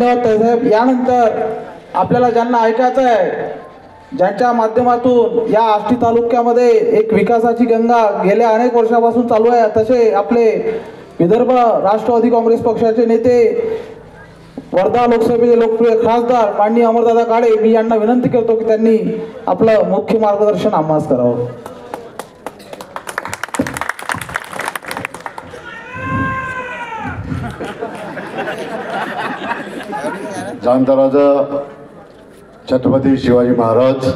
धन्यवाद साहेब. यानंतर आपल्याला ज्यांना ऐकायचं आहे, ज्यांच्या माध्यमातून या आष्टी तालुक्यामध्ये एक विकासाची गंगा गेल्या अनेक वर्षापासून चालू आहे, तसे आपले विदर्भ राष्ट्रवादी काँग्रेस पक्षाचे नेते, वर्धा लोकसभेचे लोकप्रिय खासदार माननीय अमरदादा काळे, मी यांना विनंती करतो की त्यांनी आपलं मुख्य मार्गदर्शन आम्हास करावं. जाणता छत्रपती शिवाजी महाराज,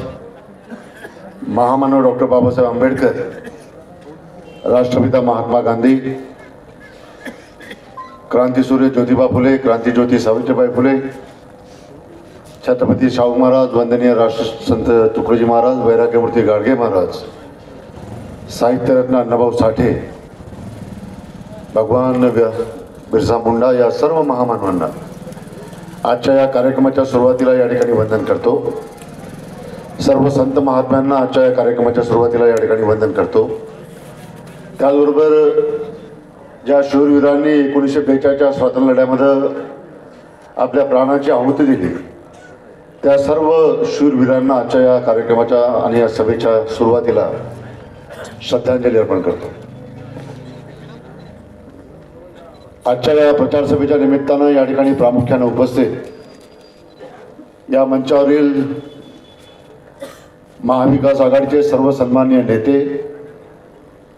महामानव डॉक्टर बाबासाहेब आंबेडकर, राष्ट्रपिता महात्मा गांधी, क्रांतीसूर्य ज्योतिबा फुले, क्रांतीज्योती सावित्रीबाई फुले, छत्रपती शाहू महाराज, वंदनीय राष्ट्रसंत तुकडोजी महाराज, वैराग्यमूर्ती गाडगे महाराज, साहित्यरत्न अण्णाभाऊ साठे, भगवान बिरसा मुंडा या सर्व महामानवांना आजच्या या कार्यक्रमाच्या सुरुवातीला या ठिकाणी वंदन करतो. सर्व संत महात्म्यांना आजच्या या कार्यक्रमाच्या सुरुवातीला या ठिकाणी वंदन करतो. त्याचबरोबर ज्या शूरवीरांनी 1942च्या स्वातंत्र्य लढ्यामध्ये आपल्या प्राणाची आहुती दिली, त्या सर्व शूरवीरांना आजच्या या कार्यक्रमाच्या आणि या सभेच्या सुरुवातीला श्रद्धांजली अर्पण करतो. आजच्या या प्रचार सभेच्या निमित्तानं या ठिकाणी प्रामुख्याने उपस्थित या मंचावरील महाविकास आघाडीचे सर्व सन्माननीय नेते,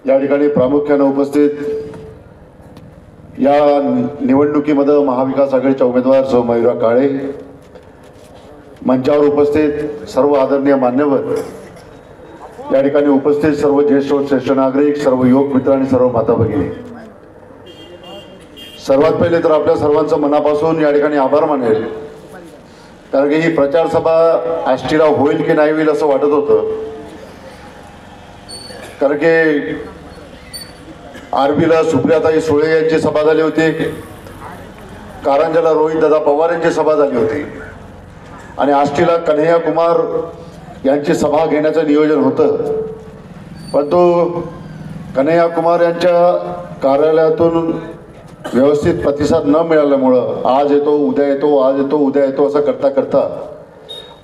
या ठिकाणी प्रामुख्याने उपस्थित या निवडणुकीमध्ये महाविकास आघाडीच्या उमेदवार सौ मयुरा काळे, मंचावर उपस्थित सर्व आदरणीय मान्यवर, या ठिकाणी उपस्थित सर्व ज्येष्ठ श्रेष्ठ नागरिक, सर्व युवक मित्र आणि सर्व माता भगिनी, सर्वात पहिले तर आपल्या सर्वांचं मनापासून या ठिकाणी आभार मानेल. कारण की ही प्रचार सभा आष्टीला होईल की नाही होईल असं वाटत होतं. कारण की आरबीला सुप्रियाताई सुळे यांची सभा झाली होती, कारंजाला रोहितदादा पवार यांची सभा झाली होती आणि आष्टीला कन्हैया कुमार यांची सभा घेण्याचं नियोजन होतं. परंतु कन्हैया कुमार यांच्या कार्यालयातून व्यवस्थित प्रतिसाद न मिळाल्यामुळं आज येतो उद्या येतो, आज येतो उद्या येतो असं करता करता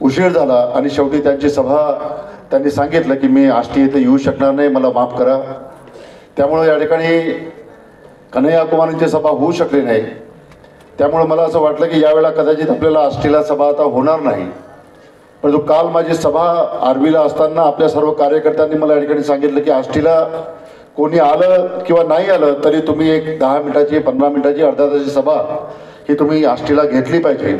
उशीर झाला आणि शेवटी त्यांची सभा त्यांनी सांगितलं की मी आष्टी येथे येऊ शकणार नाही, मला माफ करा. त्यामुळं या ठिकाणी कन्हैया कुमारांची सभा होऊ शकली नाही. त्यामुळं मला असं वाटलं की यावेळेला कदाचित आपल्याला आष्टीला सभा आता होणार नाही. परंतु काल माझी सभा आरबीला असताना आपल्या सर्व कार्यकर्त्यांनी मला या ठिकाणी सांगितलं की आष्टीला कोणी आलं किंवा नाही आलं तरी तुम्ही एक 10 मिनिटाची 15 मिनिटाची अर्ध्या तासाची सभा ही तुम्ही आष्टीला घेतली पाहिजे.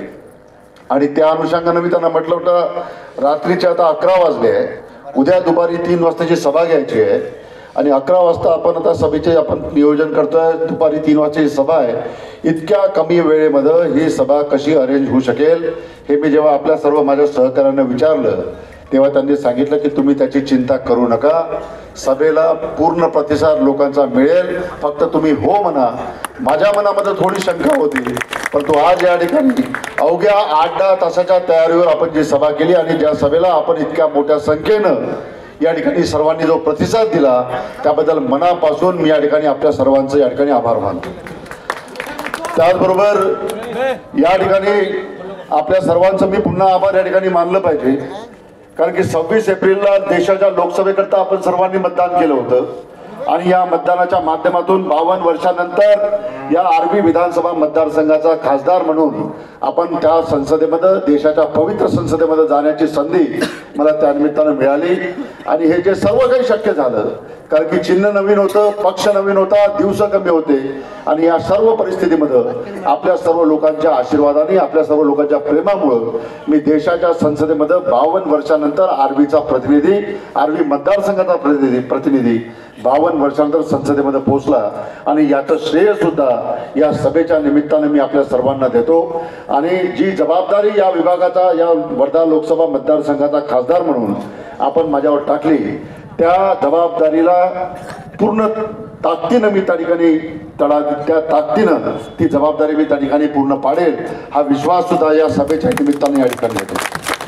आणि त्या अनुषंगानं मी त्यांना म्हटलं होतं रात्रीचे आता 11 वाजले आहे, उद्या दुपारी 3 वाजताची सभा घ्यायची आहे आणि 11 वाजता आपण आता सभेचे आपण नियोजन करतोय, दुपारी 3 वाजताची सभा आहे. इतक्या कमी वेळेमध्ये ही सभा कशी अरेंज होऊ शकेल हे मी जेव्हा आपल्या सर्व माझ्या सहकाऱ्यांना विचारलं तेव्हा त्यांनी सांगितलं की तुम्ही त्याची चिंता करू नका, सभेला पूर्ण प्रतिसाद लोकांचा मिळेल, फक्त तुम्ही हो म्हणा. माझ्या मनामध्ये थोडी शंका होती, परंतु आज या ठिकाणी अवघ्या 8-10 तासाच्या तयारीवर आपण जी सभा केली आणि ज्या सभेला आपण इतक्या मोठ्या संख्येनं या ठिकाणी सर्वांनी जो प्रतिसाद दिला त्याबद्दल मनापासून मी या ठिकाणी आपल्या सर्वांचं या ठिकाणी आभार मानतो. त्याचबरोबर या ठिकाणी आपल्या सर्वांचं मी पुन्हा आभार या ठिकाणी मानलं पाहिजे. कारण की 26 एप्रिलला देशाच्या लोकसभेकरता आपण सर्वांनी मतदान केलं होतं आणि या मतदानाच्या माध्यमातून 52 वर्षानंतर या आरबी विधानसभा मतदारसंघाचा खासदार म्हणून आपण त्या संसदेमध्ये, देशाच्या पवित्र संसदेमध्ये जाण्याची संधी मला त्यानिमित्तानं मिळाली. आणि हे जे सर्व काही शक्य झालं कारण की चिन्ह नवीन होतं, पक्ष नवीन होता, दिवस कमी होते आणि या सर्व परिस्थितीमध्ये आपल्या सर्व लोकांच्या आशीर्वादाने, आपल्या सर्व लोकांच्या प्रेमामुळे मी देशाच्या संसदेमध्ये 52 वर्षानंतर आरबीचा प्रतिनिधी, आरबी मतदारसंघाचा प्रतिनिधी 52 वर्षानंतर संसदेमध्ये पोहोचला. आणि याचं श्रेय सुद्धा या सभेच्या निमित्ताने मी आपल्या सर्वांना देतो. आणि जी जबाबदारी या विभागाचा, या वर्धा लोकसभा मतदारसंघाचा खासदार म्हणून आपण माझ्यावर टाकली, त्या जबाबदारीला पूर्ण ताकदीनं मी त्या ठिकाणी त्या ताकदीनं ती जबाबदारी मी त्या ठिकाणी पूर्ण पाडेल हा विश्वास सुद्धा या सभेच्या निमित्ताने या ठिकाणी येतो.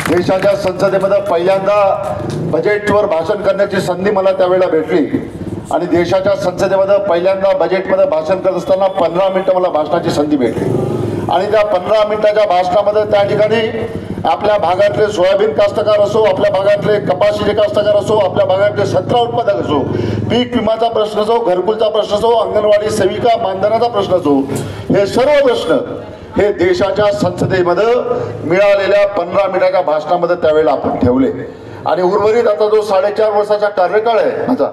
देशाच्या संसदेमध्ये पहिल्यांदा बजेटवर भाषण करण्याची संधी मला त्यावेळेला भेटली आणि देशाच्या संसदेमध्ये पहिल्यांदा बजेटमध्ये भाषण करत असताना 15 मिनिटं मला भाषणाची संधी भेटली आणि त्या 15 मिनिटाच्या भाषणामध्ये त्या ठिकाणी आपल्या भागातले सोयाबीन कास्तकार असो, आपल्या भागातले कपाशीचे कास्तकार असो, आपल्या भागातले संत्रा उत्पादक असो, पीक विमाचा प्रश्न असो, घरकुलचा प्रश्न असो, अंगणवाडी सेविका मानधनाचा प्रश्न असो, हे सर्व प्रश्न हे देशाच्या संसदेमध्ये मिळालेल्या 15 मिनिटाच्या भाषणामध्ये त्यावेळेला आपण ठेवले. आणि उर्वरित आता जो 4.5 वर्षाचा कार्यकाळ आहे माझा,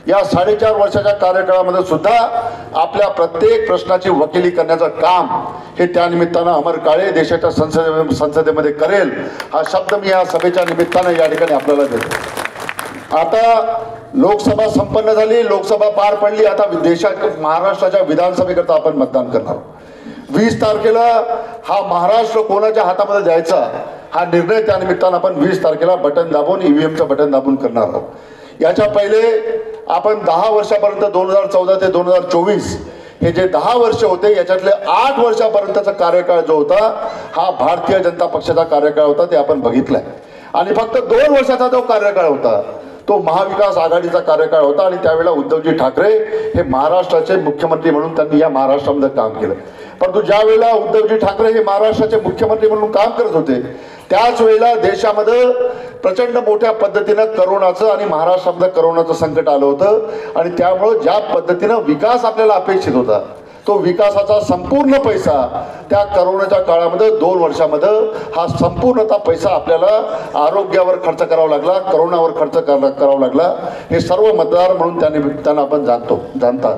या 4.5 वर्षाच्या कार्यकाळामध्ये सुद्धा आपल्या प्रत्येक प्रश्नाची वकिली करण्याचं काम हे त्यानिमित्तानं अमर काळे देशाच्या संसदेमध्ये करेल, हा शब्द मी या सभेच्या निमित्तानं या ठिकाणी आपल्याला देतो. आता लोकसभा संपन्न झाली, लोकसभा पार पडली. आता महाराष्ट्राच्या विधानसभेकरता आपण मतदान करणार. 20 तारखेला हा महाराष्ट्र कोणाच्या हातामध्ये द्यायचा हा निर्णय त्यानिमित्तानं आपण 20 तारखेला बटन दाबून ईव्हीएमचं बटन दाबून करणार आहोत. याच्या पहिले आपण 10 वर्षापर्यंत 2014 ते 2024 हे जे 10 वर्ष होते याच्यातले 8 वर्षापर्यंतचा कार्यकाळ जो होता हा भारतीय जनता पक्षाचा कार्यकाळ होता, ते आपण बघितलाय. आणि फक्त 2 वर्षाचा जो कार्यकाळ होता तो महाविकास आघाडीचा कार्यकाळ होता. आणि त्यावेळेला उद्धवजी ठाकरे हे महाराष्ट्राचे मुख्यमंत्री म्हणून त्यांनी या महाराष्ट्रामध्ये काम केलं. परंतु ज्या वेळेला उद्धवजी ठाकरे हे महाराष्ट्राचे मुख्यमंत्री म्हणून काम करत होते त्याच वेळेला देशामध्ये प्रचंड मोठ्या पद्धतीनं करोनाचं आणि महाराष्ट्रामध्ये करोनाचं संकट आलं होतं. आणि त्यामुळे ज्या पद्धतीनं विकास आपल्याला अपेक्षित होता तो विकासाचा संपूर्ण पैसा त्या करोनाच्या काळामध्ये 2 वर्षामध्ये हा संपूर्णतः पैसा आपल्याला आरोग्यावर खर्च करावा लागला, करोनावर खर्च करावा लागला. हे सर्व मतदार म्हणून त्यानिमित्तानं आपण जाणतात.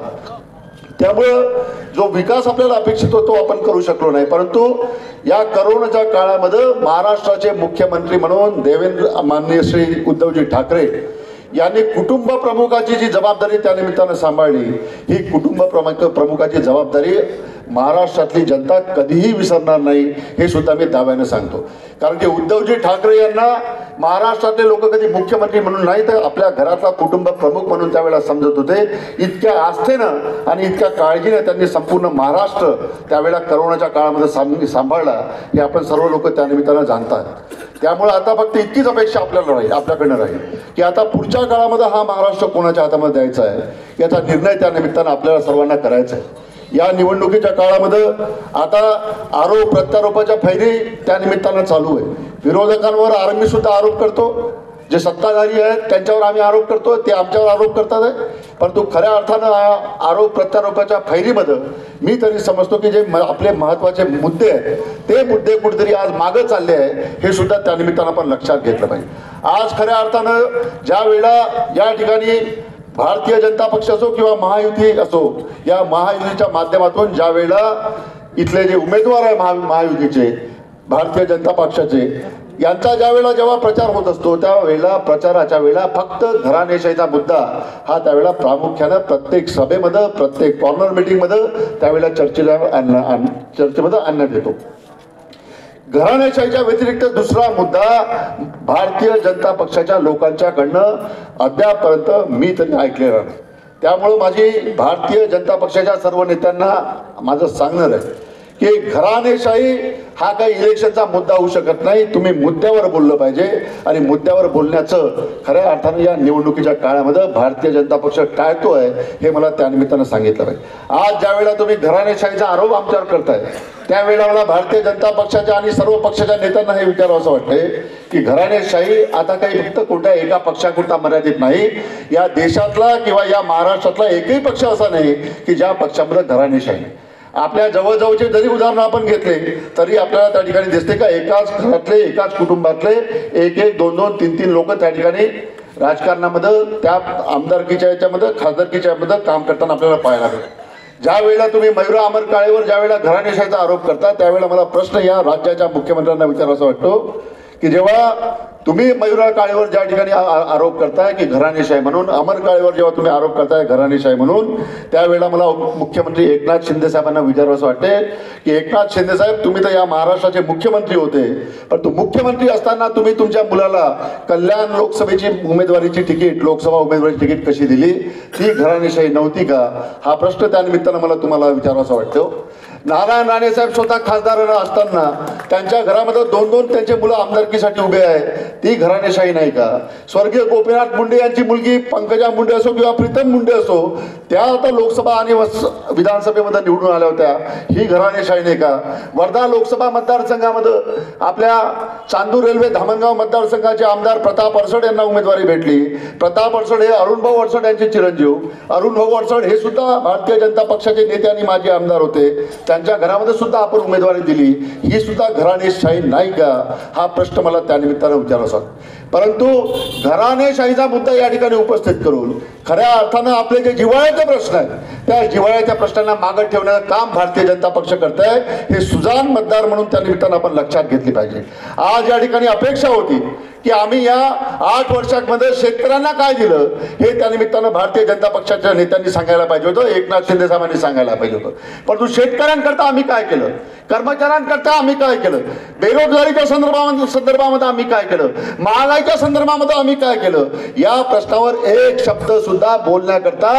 त्यामुळं जो विकास आपल्याला अपेक्षित होतो तो आपण करू शकलो नाही. परंतु या करोनाच्या काळामध्ये महाराष्ट्राचे मुख्यमंत्री म्हणून माननीय श्री उद्धवजी ठाकरे यांनी कुटुंब प्रमुखाची जी जबाबदारी त्यानिमित्तानं सांभाळली, ही कुटुंब प्रमुखाची जबाबदारी महाराष्ट्रातली जनता कधीही विसरणार नाही, हे सुद्धा मी दाव्याने सांगतो. कारण की उद्धवजी ठाकरे यांना महाराष्ट्रातले लोक कधी मुख्यमंत्री म्हणून नाही तर आपल्या घरातला कुटुंब प्रमुख म्हणून त्यावेळेला समजत होते. इतक्या आस्थेनं आणि इतक्या काळजीने त्यांनी संपूर्ण महाराष्ट्र त्यावेळेला करोनाच्या काळामध्ये सांभाळला, हे आपण सर्व लोक त्यानिमित्तानं जाणतात. त्यामुळे आता फक्त इतकीच अपेक्षा आपल्याकडनं राहील की आता पुढच्या काळामध्ये हा महाराष्ट्र कोणाच्या हातामध्ये द्यायचा आहे याचा निर्णय त्यानिमित्तानं आपल्याला सर्वांना करायचा आहे. या निवडणुकीच्या काळामध्ये आता आरोप प्रत्यारोपाच्या फैरी त्यानिमित्तानं चालू आहे. विरोधकांवर आम्ही सुद्धा आरोप करतो, जे सत्ताधारी आहेत त्यांच्यावर आम्ही आरोप करतो, ते आमच्यावर आरोप करतात आहे. परंतु खऱ्या अर्थानं आरोप प्रत्यारोपाच्या फैरीमध्ये मी तरी समजतो की जे आपले महत्त्वाचे मुद्दे आहेत ते मुद्दे कुठेतरी आज मागं चालले आहे, हे सुद्धा त्यानिमित्तानं आपण लक्षात घेतलं पाहिजे. आज खऱ्या अर्थानं ज्या वेळेला या ठिकाणी भारतीय जनता पक्ष असो किंवा महायुती असो, या महायुतीच्या माध्यमातून ज्या वेळेला इथले जे उमेदवार आहे महायुतीचे भारतीय जनता पक्षाचे यांचा ज्या वेळेला जेव्हा प्रचार होत असतो त्यावेळेला प्रचाराच्या वेळेला फक्त घराणेशाहीचा मुद्दा हा त्यावेळेला प्रामुख्यानं प्रत्येक सभेमध्ये प्रत्येक कॉर्नर मीटिंगमध्ये त्यावेळेला चर्चेमध्ये आणण्यात येतो. घराणेशाहीच्या व्यतिरिक्त दुसरा मुद्दा भारतीय जनता पक्षाच्या लोकांच्याकडनं अद्यापपर्यंत मी तरी ऐकलेला नाही. त्यामुळं माझी भारतीय जनता पक्षाच्या सर्व नेत्यांना माझं सांगणं आहे की घराणेशाही हा काही इलेक्शनचा मुद्दा होऊ शकत नाही. तुम्ही मुद्द्यावर बोललं पाहिजे आणि मुद्द्यावर बोलण्याचं खऱ्या अर्थानं या निवडणुकीच्या काळामध्ये भारतीय जनता पक्ष टाळतोय, हे मला त्यानिमित्तानं सांगितलं पाहिजे. आज ज्या वेळेला तुम्ही घराणेशाहीचा आरोप आमच्यावर करताय त्यावेळेला मला भारतीय जनता पक्षाच्या आणि सर्व पक्षाच्या नेत्यांना हे विचारावं असं वाटतंय की घराणेशाही आता काही फक्त कोणत्या एका पक्षापुरता मर्यादित नाही. या देशातला किंवा या महाराष्ट्रातला एकही पक्ष असा नाही की ज्या पक्षामध्ये घराणेशाही. आपल्या जवळजवळचे जरी उदाहरण आपण घेतले तरी आपल्याला त्या ठिकाणी दिसते का एकाच घरातले एकाच कुटुंबातले 1-1, 2-2, 3-3 लोक त्या ठिकाणी राजकारणामध्ये त्या आमदारकीच्या याच्यामध्ये खासदारकीच्या यामध्ये काम करताना आपल्याला पाहायला लागेल. ज्या वेळेला तुम्ही मयुरा अमर काळेवर ज्या वेळेला घराणेशाहीचा आरोप करता त्यावेळेला मला प्रश्न या राज्याच्या मुख्यमंत्र्यांना विचारायचा वाटतो की जेव्हा तुम्ही मयुरा काळेवर ज्या ठिकाणी आरोप करताय की घराणेशाही म्हणून, अमर काळेवर जेव्हा तुम्ही आरोप करताय घराणेशाही म्हणून, त्यावेळेला मला मुख्यमंत्री एकनाथ शिंदे साहेबांना विचारावं वाटते की एकनाथ शिंदे साहेब तुम्ही तर या महाराष्ट्राचे मुख्यमंत्री होते, परंतु मुख्यमंत्री असताना तुम्ही तुमच्या मुलाला कल्याण लोकसभेची उमेदवारीची तिकीट, लोकसभा उमेदवारीची तिकीट कशी दिली? ती घराणेशाही नव्हती का? हा प्रश्न त्यानिमित्तानं मला तुम्हाला विचारावासा वाटतो. नारायण राणे साहेब स्वतः खासदार असताना त्यांच्या घरामध्ये दोन दोन त्यांचे मुलं आमदारकीसाठी उभे आहेत, ती घराणेशाही नाही का? स्वर्गीय गोपीनाथ मुंडे यांची मुलगी पंकजा मुंडे असो किंवा प्रीतम मुंडे असो, त्या आता लोकसभा आणि विधानसभेमध्ये निवडून आल्या होत्या, ही घराणेशाही नाही का? वर्धा लोकसभा मतदारसंघामध्ये आपल्या चांदूर रेल्वे धामणगाव मतदारसंघाचे आमदार प्रताप अडसड यांना उमेदवारी भेटली. प्रताप अडसड हे अरुणभाऊ अडसड यांचे चिरंजीव. अरुणभाऊ अडसड हे सुद्धा भारतीय जनता पक्षाचे नेते आणि माजी आमदार होते, त्यांच्या घरामध्ये सुद्धा आपण उमेदवारी दिली, ही सुद्धा घराणेशाही नाही का? हा प्रश्न मला त्यानिमित्तानं विचारायचा. परंतु घराणेशाहीचा मुद्दा या ठिकाणी उपस्थित करून खऱ्या अर्थानं आपले जे जिव्हाळ्याचे प्रश्न आहेत, त्या जिव्हाळ्याच्या प्रश्नांना मागे ठेवण्याचं काम भारतीय जनता पक्ष करत आहे, हे सुजाण मतदार म्हणून त्या निमित्तानं आपण लक्षात घेतली पाहिजे. आज या ठिकाणी अपेक्षा होती की आम्ही या 8 वर्षांमध्ये शेतकऱ्यांना काय दिलं हे त्या निमित्तानं भारतीय जनता पक्षाच्या नेत्यांनी सांगायला पाहिजे होतं, एकनाथ शिंदे साहेबांनी सांगायला पाहिजे होतं. परंतु शेतकऱ्यांकरता आम्ही काय केलं, कर्मचाऱ्यांकरता आम्ही काय केलं, बेरोजगारीच्या संदर्भामध्ये आम्ही काय केलं, महागाईच्या संदर्भामध्ये आम्ही काय केलं, या प्रश्नावर एक शब्द सुद्धा बोलण्याकरता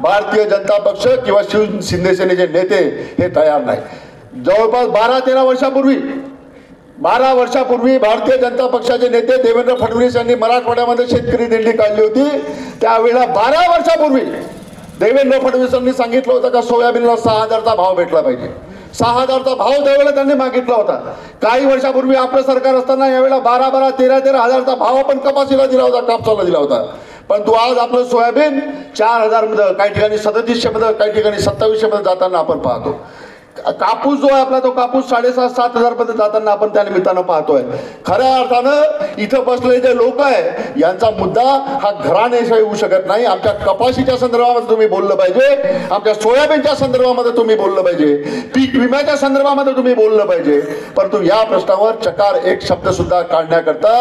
भारतीय जनता पक्ष किंवा शिंदे सेनेचे नेते हे तयार नाही. जवळपास 12-13 वर्षापूर्वी भारतीय जनता पक्षाचे नेते देवेंद्र फडणवीस यांनी मराठवाड्यामध्ये शेतकरी दिंडी काढली होती. त्यावेळेला 12 वर्षापूर्वी देवेंद्र फडणवीसांनी सांगितलं होतं का सोयाबीनला 6,000चा भाव भेटला पाहिजे. 6,000चा भाव त्यावेळेला त्यांनी मागितला होता. काही वर्षापूर्वी आपलं सरकार असताना यावेळेला 12-12, 13-13 हजारचा भाव आपण कपाशीला दिला होता, कापसाला दिला होता. परंतु आज आपलं सोयाबीन 4,000 मध्ये, काही ठिकाणी 3700 मध्ये, काही ठिकाणी 2700 मध्ये जाताना आपण पाहतो. कापूस जो आहे आपला, तो कापूस 7,500-7,000 पर्यंत जाताना आपण त्या निमित्तानं पाहतोय. खऱ्या अर्थानं इथं बसलेले जे लोक आहे यांचा मुद्दा हा घराणेशाही होऊ शकत नाही. आमच्या कपाशीच्या संदर्भामध्ये तुम्ही बोललं पाहिजे, आमच्या सोयाबीनच्या संदर्भामध्ये तुम्ही बोललं पाहिजे, पीक विम्याच्या संदर्भामध्ये तुम्ही बोललं पाहिजे. परंतु या प्रश्नावर चकार एक शब्द सुद्धा काढण्याकरता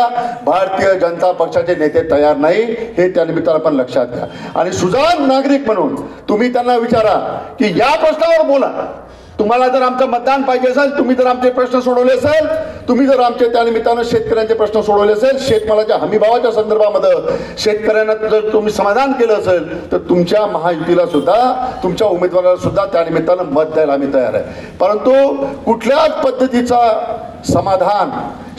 भारतीय जनता पक्षाचे नेते तयार नाही, हे त्या निमित्तानं आपण लक्षात घ्या. आणि सुजाण नागरिक म्हणून तुम्ही त्यांना विचारा की या प्रश्नावर बोला. तुम्हाला जर आमचं मतदान पाहिजे असेल, तुम्ही जर आमचे प्रश्न सोडवले असेल, तुम्ही जर आमचे त्या निमित्तानं शेतकऱ्यांचे प्रश्न सोडवले असेल, शेतमालाच्या हमीभावाच्या संदर्भामध्ये शेतकऱ्यांना जर तुम्ही समाधान केलं असेल, तर तुमच्या महायुतीला सुद्धा, तुमच्या उमेदवाराला सुद्धा त्या निमित्तानं मत द्यायला आम्ही तयार आहे. परंतु कुठल्याच पद्धतीचा समाधान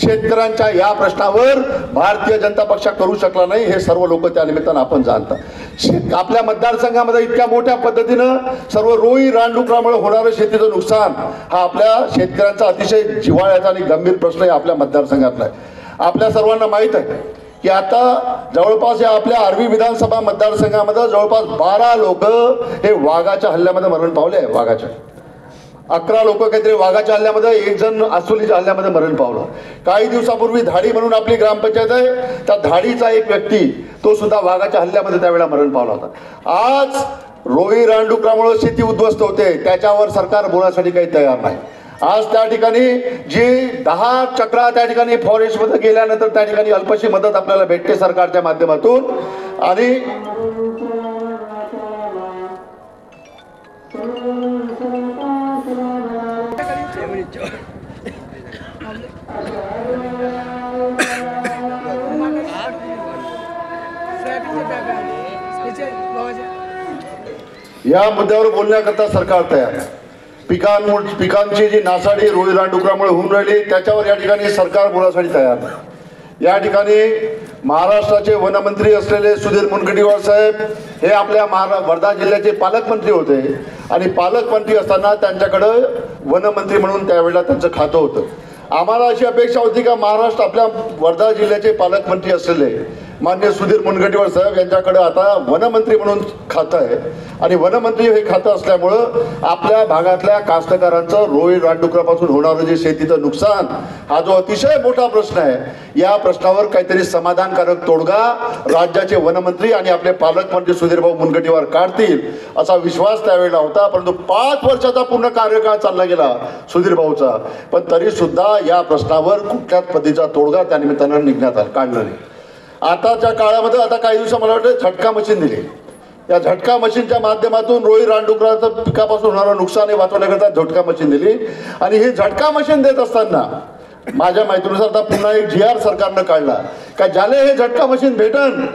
शेतकऱ्यांच्या या प्रश्नावर भारतीय जनता पक्ष करू शकला नाही, हे सर्व लोक त्या निमित्तानं आपण जाणता. आपल्या मतदारसंघामध्ये इतक्या मोठ्या पद्धतीनं सर्व रोई रानडुकरामुळे होणारं शेतीचं नुकसान हा आपल्या शेतकऱ्यांचा अतिशय जिव्हाळ्याचा आणि गंभीर प्रश्न आहे आपल्या मतदारसंघातला आहे. आपल्या सर्वांना माहीत आहे की आता जवळपास या आपल्या आर्वी विधानसभा मतदारसंघामध्ये जवळपास 12 लोक हे वाघाच्या हल्ल्यामध्ये मरण पावले आहे. वाघाच्या 11 लोक काहीतरी वाघाच्या हल्ल्यामध्ये, 1 जण अस्वलीच्या हल्ल्यामध्ये मरण पावलं. काही दिवसापूर्वी धाडी म्हणून आपली ग्रामपंचायत आहे, त्या धाडीचा एक व्यक्ती तो सुद्धा वाघाच्या हल्ल्यामध्ये त्यावेळेला मरण पावला होता. आज रोई रानडुकरामुळे शेती उद्ध्वस्त होते, त्याच्यावर सरकार बोलण्यासाठी काही तयार नाही. आज त्या ठिकाणी जी 10 चक्रा त्या ठिकाणी फॉरेस्टमध्ये गेल्यानंतर त्या ठिकाणी अल्पशी मदत आपल्याला भेटते सरकारच्या माध्यमातून. आणि या मुद्द्यावर बोलण्याकरता सरकार तयार आहे. पिकांची जी नासाडी रोई रानडुकरामुळे होऊन राहिली त्याच्यावर या ठिकाणी सरकार बोलण्यासाठी तयार आहे. या ठिकाणी महाराष्ट्राचे वनमंत्री असलेले सुधीर मुनगंटीवार साहेब हे आपल्या वर्धा जिल्ह्याचे पालकमंत्री होते आणि पालकमंत्री असताना त्यांच्याकडं वनमंत्री म्हणून त्यावेळेला त्यांचं खातं होतं. आम्हाला अशी अपेक्षा होती का महाराष्ट्र आपल्या वर्धा जिल्ह्याचे पालकमंत्री असलेले मान्य सुधीर मुनगंटीवार साहेब यांच्याकडे आता वनमंत्री म्हणून खातं आहे आणि वनमंत्री हे खातं असल्यामुळं आपल्या भागातल्या कास्तकारांचं रोई रानडुकरापासून होणारं जे शेतीचं नुकसान हा जो अतिशय मोठा प्रश्न आहे, या प्रश्नावर काहीतरी समाधानकारक तोडगा राज्याचे वनमंत्री आणि आपले पालकमंत्री सुधीरभाऊ मुनगंटीवार काढतील असा विश्वास त्यावेळेला होता. परंतु 5 वर्षाचा पूर्ण कार्यकाळ चालला गेला सुधीरभाऊचा, पण तरी सुद्धा या प्रश्नावर कुठल्याच पद्धतीचा तोडगा त्या निमित्तानं काढला नाही. आताच्या काळामध्ये आता काही दिवसा मला वाटतं झटका मशीन दिली. या झटका मशीनच्या माध्यमातून रोई रानडुकराचं पिकापासून होणारं नुकसान हे वाचवण्याकरता झटका मशीन दिली आणि ही झटका मशीन देत असताना माझ्या माहितीनुसार आता पुन्हा एक GR सरकारनं काढला का ज्याला हे झटका मशीन भेटन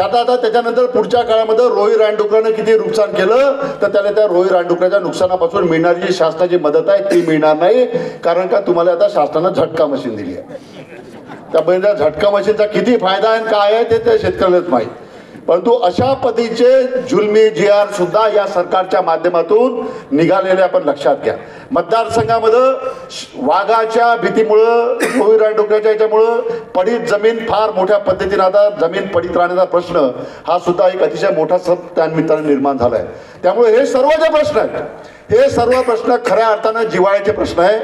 आता त्याच्यानंतर पुढच्या काळामध्ये रोही रानडुकरानं किती नुकसान केलं तर त्याला त्या रोही रानडुकराच्या नुकसानापासून मिळणारी जी शासनाची मदत आहे ती मिळणार नाही, कारण का तुम्हाला आता शासनानं झटका मशीन दिली आहे. त्यामुळे त्या झटका मशीनचा किती फायदा आहे काय आहे ते त्या शेतकऱ्यालाच माहीत. परंतु अशा पद्धतीचे जुलमी GR सुद्धा या सरकारच्या माध्यमातून निघालेले आपण लक्षात घ्या. मतदारसंघामध्ये वाघाच्या भीतीमुळं, रोही रानडुकराच्या याच्यामुळं पडीत जमीन फार मोठ्या पद्धतीने आता जमीन पडीत राहण्याचा प्रश्न हा सुद्धा एक अतिशय मोठा त्यानिमित्ताने निर्माण झाला आहे. त्यामुळे हे सर्व जे प्रश्न आहेत हे सर्व प्रश्न खऱ्या अर्थानं जिव्हाळ्याचे प्रश्न आहे.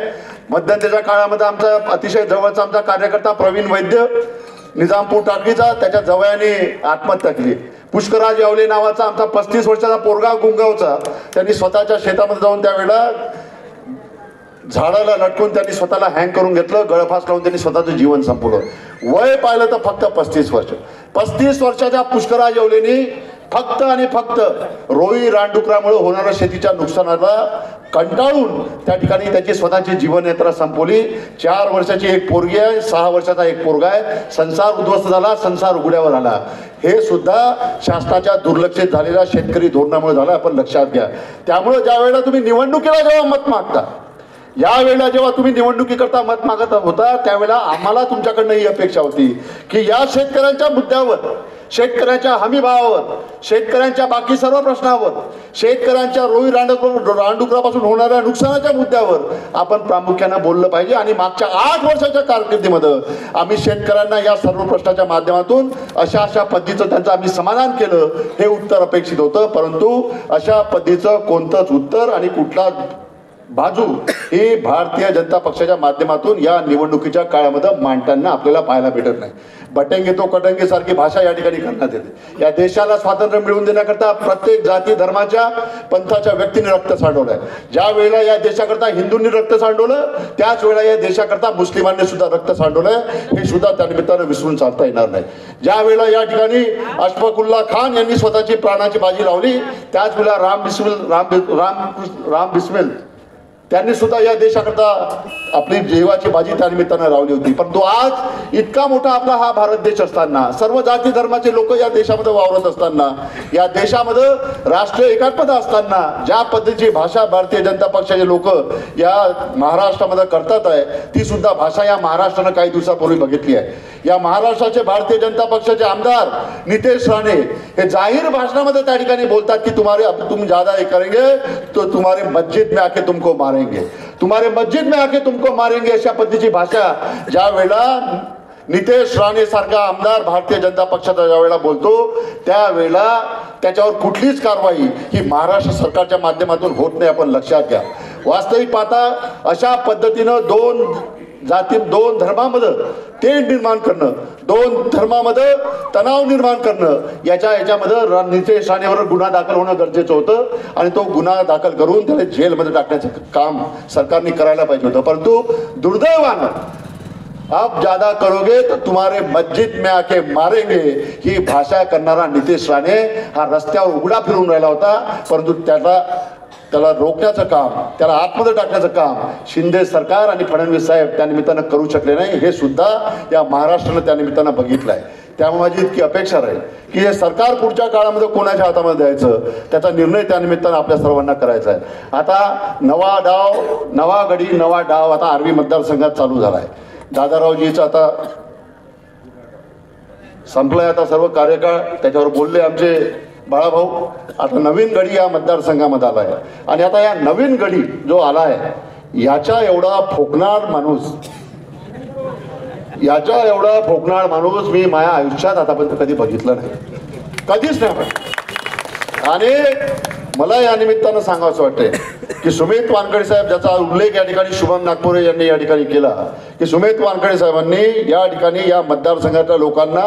मध्यंतरीच्या काळामध्ये आमचा अतिशय जवळचा आमचा कार्यकर्ता प्रवीण वैद्य निजामपूर टाकीचा त्याच्या जवयाने आत्महत्या केली. पुष्कराज यावले नावाचा आमचा 35 वर्षाचा पोरगा गुंगावचा त्यांनी स्वतःच्या शेतामध्ये जाऊन त्यावेळेला झाडाला लटकून त्यांनी स्वतःला हँग करून घेतलं, गळफास लावून त्यांनी स्वतःचं जीवन संपवलं. वय पाहिलं तर फक्त 35 वर्ष. 35 वर्षाच्या पुष्कराज येवलेनी फक्त आणि फक्त रोही रानडुकरामुळे होणाऱ्या शेतीच्या नुकसानाला कंटाळून त्या ठिकाणी त्याची स्वतःची जीवनयात्रा संपवली. 4 वर्षाची एक पोरगी आहे, 6 वर्षाचा एक पोरगा आहे. संसार उद्ध्वस्त झाला, संसार उघड्यावर आला. हे सुद्धा शासनाच्या दुर्लक्षित झालेल्या शेतकरी धोरणामुळे झालं, आपण लक्षात घ्या. त्यामुळे ज्या वेळेला तुम्ही निवडणुकीला जेव्हा मत मागता, यावेळेला जेव्हा तुम्ही निवडणुकीकरता मत मागत होता त्यावेळेला आम्हाला तुमच्याकडनं ही अपेक्षा होती की या शेतकऱ्यांच्या मुद्द्यावर, शेतकऱ्यांच्या हमीभावावर, शेतकऱ्यांच्या बाकी सर्व प्रश्नावर, शेतकऱ्यांच्या रोही रानडुकरापासून होणाऱ्या नुकसानाच्या मुद्द्यावर आपण प्रामुख्यानं बोललं पाहिजे. आणि मागच्या 8 वर्षाच्या कारकिर्दीमध्ये आम्ही शेतकऱ्यांना या सर्व प्रश्नाच्या माध्यमातून अशा पद्धतीचं त्यांचं आम्ही समाधान केलं, हे उत्तर अपेक्षित होतं. परंतु अशा पद्धतीचं कोणतंच उत्तर आणि कुठला बाजू ही भारतीय जनता पक्षाच्या माध्यमातून या निवडणुकीच्या काळामध्ये मांडताना आपल्याला पाहायला भेटत नाही. बटेंगे तो कटेंगे सारखी भाषा या ठिकाणी करण्यात येते. या देशाला स्वातंत्र्य मिळवून देण्याकरता प्रत्येक जाती धर्माच्या पंथाच्या व्यक्तीने रक्त सांडवलंय. ज्या वेळेला या देशाकरता हिंदूंनी रक्त सांडवलं त्याच वेळेला या देशाकरता मुस्लिमांनी सुद्धा रक्त सांडवलंय, हे सुद्धा त्या निमित्तानं विसरून चालता येणार नाही. ज्या वेळेला या ठिकाणी अशफाकुल्ला खान यांनी स्वतःची प्राणाची बाजी लावली त्याच वेळेला राम बिस्मिल त्यांनी सुद्धा या देशाकरता आपली जीवाची बाजी त्या निमित्तानं लावली होती. परंतु आज इतका मोठा आपला हा भारत देश असताना, सर्व जाती धर्माचे लोक या देशामध्ये वावरत असताना, या देशामध्ये राष्ट्रीय एकात्मता असताना ज्या पद्धतीची भाषा भारतीय जनता पक्षाचे लोक या महाराष्ट्रामध्ये करतात आहे ती सुद्धा भाषा या महाराष्ट्रानं काही दिवसापूर्वी बघितली आहे. या महाराष्ट्राचे भारतीय जनता पक्षाचे आमदार नितेश राणे हे जाहीर भाषणामध्ये त्या ठिकाणी बोलतात की तुम ज्यादा हे करेंगे तो तुम्हारे मस्जिद में आके तुमको मारेंगे, तुम्हारे मस्जिद में आके तुमको मारेंगे, अशा पद्धतीची भाषा ज्या वेळेला नितेश राणे सारखा आमदार भारतीय जनता पक्षाचा ज्या वेळेला बोलतो त्यावेळेला त्याच्यावर कुठलीच कारवाई ही महाराष्ट्र सरकारच्या माध्यमातून होत नाही, आपण लक्षात घ्या. वास्तविक पाहता अशा पद्धतीनं दोन धर्मामध्ये तेढ निर्माण करणं, 2 धर्मामध्ये तणाव निर्माण करणं, याच्यामध्ये नितेश राणेवर गुन्हा दाखल होणं गरजेचं होतं आणि तो गुन्हा दाखल करून त्याला जेलमध्ये टाकण्याचं काम सरकारने करायला पाहिजे होतं. परंतु दुर्दैवानं आप ज्यादा करोगे तो तुम्हारे मस्जिद में आके मारेंगे ही भाषा करणारा नितेश राणे हा रस्त्यावर उघडा फिरून राहिला होता. परंतु त्याला रोखण्याचं काम, त्याला आतमध्ये टाकण्याचं काम शिंदे सरकार आणि फडणवीस साहेब त्या निमित्तानं करू शकले नाही, हे सुद्धा या महाराष्ट्रानं त्या निमित्तानं बघितलं आहे. त्यामुळे माझी इतकी अपेक्षा राहील की हे सरकार पुढच्या काळामध्ये कोणाच्या हातामध्ये द्यायचं त्याचा निर्णय त्या निमित्तानं आपल्या सर्वांना करायचा आहे. आता नवा गडी नवा डाव आता आर्वी मतदारसंघात चालू झाला आहे. दादारावजीचं आता संपलंय, आता सर्व कार्यकाळ त्याच्यावर बोलले आमचे बाळाभाऊ. आता नवीन गडी या मतदारसंघामध्ये आला आहे आणि आता या नवीन गडी जो आला आहे याच्या एवढा फोकणारा माणूस मी माझ्या आयुष्यात आतापर्यंत कधी बघितलं नाही, कधीच नाही. आणि मला या निमित्तानं सांगावंसं वाटतंय की सुमित वानखडे साहेब, ज्याचा उल्लेख या ठिकाणी शुभम नागपुरे यांनी या ठिकाणी केला, की सुमित वानखडे साहेबांनी या ठिकाणी या मतदारसंघातल्या लोकांना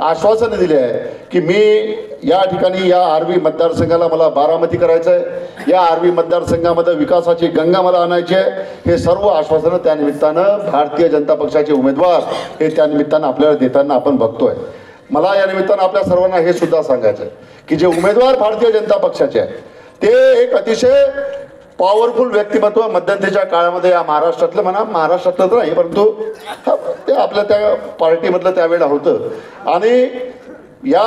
आश्वासन दिले आहे की मी या ठिकाणी या आर्वी मतदारसंघाला मला बारामती करायचं आहे, या आर्वी मतदारसंघामध्ये विकासाची गंगा मला आणायची आहे. हे सर्व आश्वासनं त्या निमित्तानं भारतीय जनता पक्षाचे उमेदवार हे त्या निमित्तानं आपल्याला देताना आपण बघतोय. मला या निमित्तानं आपल्या सर्वांना हे सुद्धा सांगायचं आहे की जे उमेदवार भारतीय जनता पक्षाचे आहेत ते एक अतिशय पॉवरफुल व्यक्तिमत्व मध्यंतरीच्या काळामध्ये या महाराष्ट्रातलं म्हणा, महाराष्ट्रातलं तर नाही परंतु ते आपल्या त्या पार्टीमधलं त्यावेळेला होतं. आणि या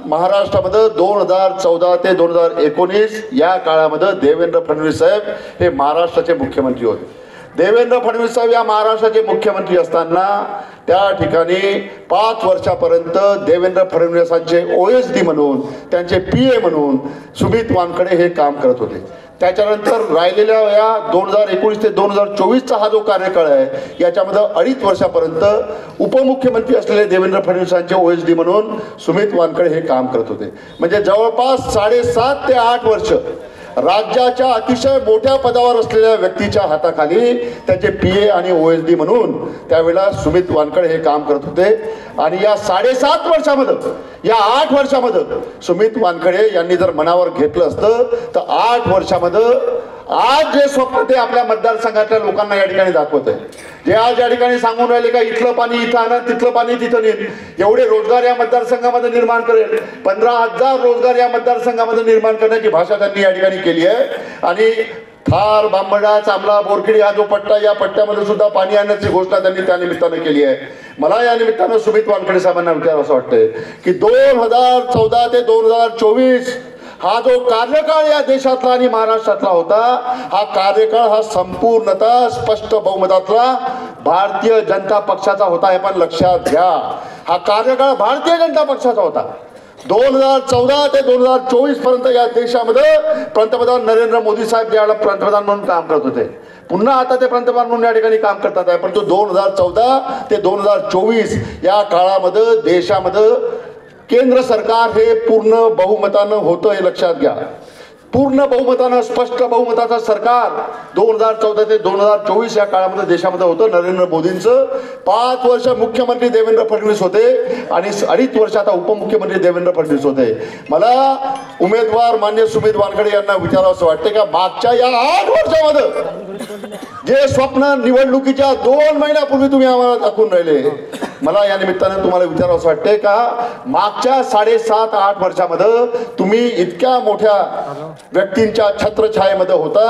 महाराष्ट्रामध्ये 2014 ते 2019 या काळामध्ये देवेंद्र फडणवीस साहेब हे महाराष्ट्राचे मुख्यमंत्री होते. देवेंद्र फडणवीस साहेब या महाराष्ट्राचे मुख्यमंत्री असताना त्या ठिकाणी 5 वर्षापर्यंत देवेंद्र फडणवीसांचे OSD म्हणून, त्यांचे PA म्हणून सुमित वानखडे हे काम करत होते. त्याच्यानंतर राहिलेल्या या 2019 ते 2024चा हा जो कार्यकाळ आहे याच्यामध्ये 2.5 वर्षापर्यंत उपमुख्यमंत्री असलेले देवेंद्र फडणवीसांचे OSD म्हणून सुमित वानखडे हे काम करत होते. म्हणजे जवळपास 7.5 ते 8 वर्ष राज्याच्या अतिशय मोठ्या पदावर असलेल्या व्यक्तीच्या हाताखाली त्याचे PA आणि OSD म्हणून त्यावेळेला सुमित वानखडे हे काम करत होते. आणि या 7.5 वर्षामध्ये, या 8 वर्षामध्ये सुमित वानखडे यांनी जर मनावर घेतलं असतं तर 8 वर्षामध्ये आज जे स्वप्न ते आपल्या मतदारसंघातल्या लोकांना या ठिकाणी दाखवत आहे, जे आज या ठिकाणी सांगून राहिले का इथलं पाणी इथं आणा, तिथलं पाणी तिथं नेत, एवढे रोजगार या मतदारसंघामध्ये निर्माण करेल, 15,000 रोजगार या मतदारसंघामध्ये निर्माण करण्याची भाषा त्यांनी या ठिकाणी केली आहे. आणि थार, बांबडा, चांबला, बोरखेडी हा जो पट्टा, या पट्ट्यामध्ये सुद्धा पाणी आणण्याची घोषणा त्यांनी त्या निमित्तानं केली आहे. मला या निमित्तानं सुमित वानखडे साहेबांना विचारावं असं वाटतंय की 2014 ते 2024 हा जो कार्यकाळ या देशातला आणि महाराष्ट्रातला होता, हा कार्यकाळ हा संपूर्णतः स्पष्ट बहुमतातला भारतीय जनता पक्षाचा होता. हे पण लक्षात घ्या, हा कार्यकाळ भारतीय जनता पक्षाचा होता. 2014 ते 2024 पर्यंत या देशामध्ये पंतप्रधान नरेंद्र मोदी साहेब ज्यावेळेला पंतप्रधान म्हणून काम करत होते, पुन्हा आता ते पंतप्रधान म्हणून या ठिकाणी काम करतात आहे. परंतु 2014 ते 2024 या काळामध्ये देशामध्ये केंद्र सरकार हे पूर्ण बहुमतानं होतं, हे लक्षात घ्या. पूर्ण बहुमतानं, स्पष्ट बहुमताचं सरकार 2014 ते 2024 या काळामध्ये देशामध्ये होतं. नरेंद्र मोदींचं 5 वर्ष मुख्यमंत्री देवेंद्र फडणवीस होते आणि 2.5 वर्ष आता उपमुख्यमंत्री देवेंद्र फडणवीस होते. मला उमेदवार मान्य सुमित वानखडे यांना विचारावं असं वाटतं का मागच्या या 8 वर्षामध्ये जे स्वप्न निवडणुकीच्या 2 महिन्यापूर्वी तुम्ही आम्हाला दाखवून राहिले, मला या निमित्तानं तुम्हाला विचारावं असं वाटतंय का मागच्या 7.5-8 वर्षामध्ये तुम्ही इतक्या मोठ्या व्यक्तींच्या छत्रछायेमध्ये होता,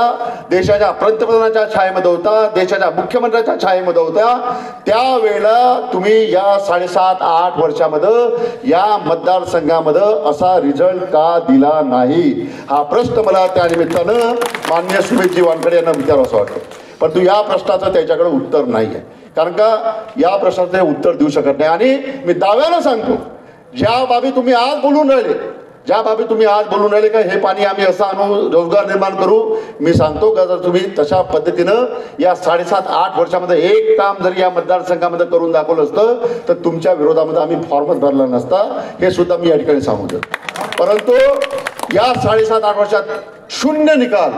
देशाच्या पंतप्रधानाच्या छायेमध्ये होता, देशाच्या मुख्यमंत्र्यांच्या छायेमध्ये होता, त्यावेळेला तुम्ही या 7.5-8 वर्षामध्ये या मतदारसंघामध्ये असा रिझल्ट का दिला नाही, हा प्रश्न मला त्या निमित्तानं मान्य सुमितजी वानखडे यांना विचारावं असं वाटतं. परंतु या प्रश्नाचं त्याच्याकडे उत्तर नाही आहे, कारण का या प्रश्नाचं उत्तर देऊ शकत नाही. आणि मी दाव्यानं सांगतो, ज्या बाबी तुम्ही आज बोलून राहिले का हे पाणी आम्ही असं आणू, रोजगार निर्माण करू, मी सांगतो का जर तुम्ही तशा पद्धतीनं या 7.5-8 वर्षामध्ये एक काम जर या मतदारसंघामध्ये करून दाखवलं असतं तर तुमच्या विरोधामध्ये आम्ही फॉर्मच भरला नसता, हे सुद्धा मी या ठिकाणी सांगतो. परंतु या 7.5-8 वर्षात 0 निकाल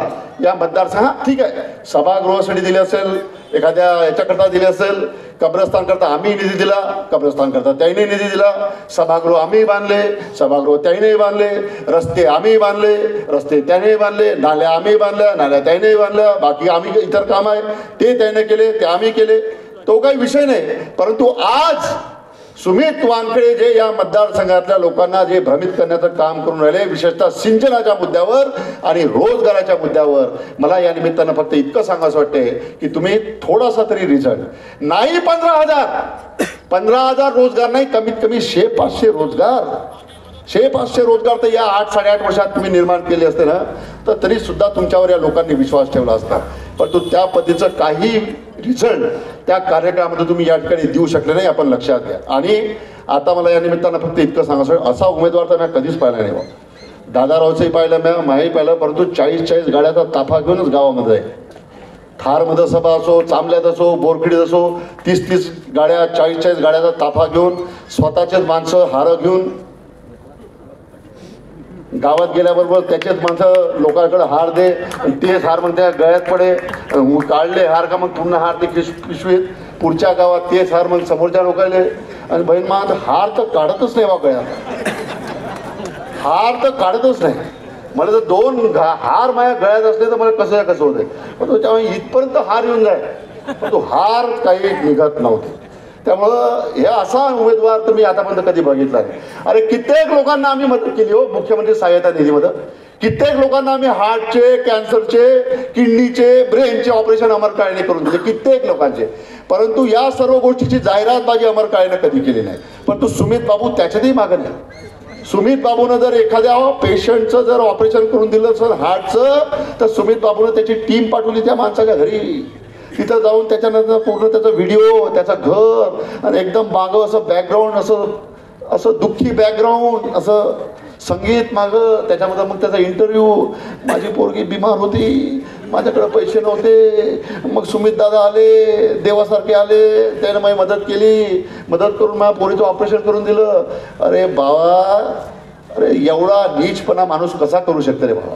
या मतदारसंघात. ठीक आहे, सभागृहासाठी दिले असेल, एखाद्या याच्याकरता दिले असेल, कब्रस्तान करता आम्ही निधी दिला, कब्रस्तान करता त्याने निधी दिला, सभागृह आम्ही बांधले, सभागृह त्याने बांधले, रस्ते आम्ही बांधले, रस्ते त्याने बांधले, नाल्या आम्ही बांधल्या, नाल्या त्याने बांधल्या, बाकी आम्ही इतर काम आहे ते त्याने केले, ते आम्ही केले, तो काही विषय नाही. परंतु आज सुमित वानखडे जे या मतदारसंघातल्या लोकांना जे भ्रमित करण्याचं काम करून राहिले, विशेषतः सिंचनाच्या मुद्द्यावर आणि रोजगाराच्या मुद्द्यावर, मला या निमित्तानं फक्त इतकं सांगायचं वाटतंय की तुम्ही थोडासा तरी रिझल्ट नाही, 15,000 रोजगार नाही, कमीत कमी 600-500 रोजगार तर या 8-8.5 वर्षात तुम्ही निर्माण केले असते ना, तर तरी सुद्धा तुमच्यावर या लोकांनी विश्वास ठेवला असता. परंतु त्या पद्धतीचं काही रिझल्ट त्या कार्यक्रमामध्ये तुम्ही या ठिकाणी देऊ शकले नाही, आपण लक्षात घ्या. आणि आता मला या निमित्तानं फक्त इतकं सांगायचं, असा उमेदवार तर मी कधीच पाहिला नाही. दादारावचंही पाहिलं, माही पाहिलं, परंतु 40-40 गाड्याचा ताफा घेऊनच गावामध्ये आहे. थारमध्ये सभा असो, चांबल्यात असो, बोरखेडीत असो, 30-30 गाड्या, 40-40 गाड्याचा ताफा घेऊन, स्वतःचेच माणसं हारं घेऊन गावात गेल्याबरोबर त्याचेच माणसं लोकांकडे हार दे, तेच हार मग त्या गळ्यात पडे, काढले हार का मग पूर्ण हार ते पिशवीत, पुढच्या गावात तेच हार मग समोरच्या लोकांना. आणि बहीण मा हार तर काढतच नाही बा, गळ्यात हार तर काढतच नाही. मला जर 2 हार माझ्या गळ्यात असले तर मला कसं होते, पण त्यामुळे इथपर्यंत हार येऊन जाय, पण तो हार काही निघत नव्हते. त्यामुळं हे असा उमेदवार तुम्ही आतापर्यंत कधी बघितला नाही. अरे कित्येक लोकांना आम्ही मदत केली हो मुख्यमंत्री सहायता निधीमध्ये, कित्येक लोकांना आम्ही हार्टचे, कॅन्सरचे, किडनीचे, ब्रेनचे ऑपरेशन अमर काळेने करून दिले, कित्येक लोकांचे. परंतु या सर्व गोष्टीची जाहिरातबाजी अमर काळेने कधी केली नाही. पण तो सुमित बाबू त्याच्यातही मागं नाही. सुमित बाबूनं जर एखाद्या पेशंटचं जर ऑपरेशन करून दिलं सर हार्टचं, तर सुमित बाबूनं त्याची टीम पाठवली त्या माणसाच्या घरी. तिथं जाऊन त्याच्यानंतर पूर्ण त्याचा व्हिडिओ, त्याचं घर आणि एकदम मागं असं बॅकग्राऊंड, असं दुःखी बॅकग्राऊंड, असं संगीत मागं, त्याच्यामध्ये मग त्याचा इंटरव्ह्यू. माझी पोरगी बिमार होती, माझ्याकडे पैसे नव्हते, मग सुमित दादा आले, देवासारखे आले, त्यानं माझी मदत केली, मदत करून माझ्या पोरीचं ऑपरेशन करून दिलं. अरे बाबा, अरे एवढा नीचपणा माणूस कसा करू शकते रे बाबा?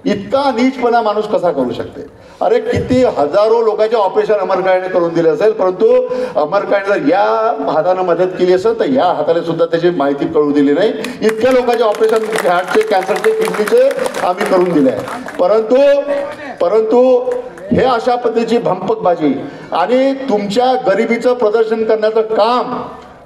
इतका नीचपणा माणूस कसा करू शकते? अरे किती हजारो लोकांचे ऑपरेशन अमरकाळने करून दिले असेल, परंतु अमरकाळने जर या हाताने मदत केली असेल तर या हाताने सुद्धा त्याची माहिती कळू दिली नाही. इतक्या लोकांचे ऑपरेशन, हार्टचे, कॅन्सरचे, किडनीचे आम्ही करून दिले आहे. परंतु हे अशा पद्धतीची भंपकबाजी आणि तुमच्या गरिबीचं प्रदर्शन करण्याचं काम,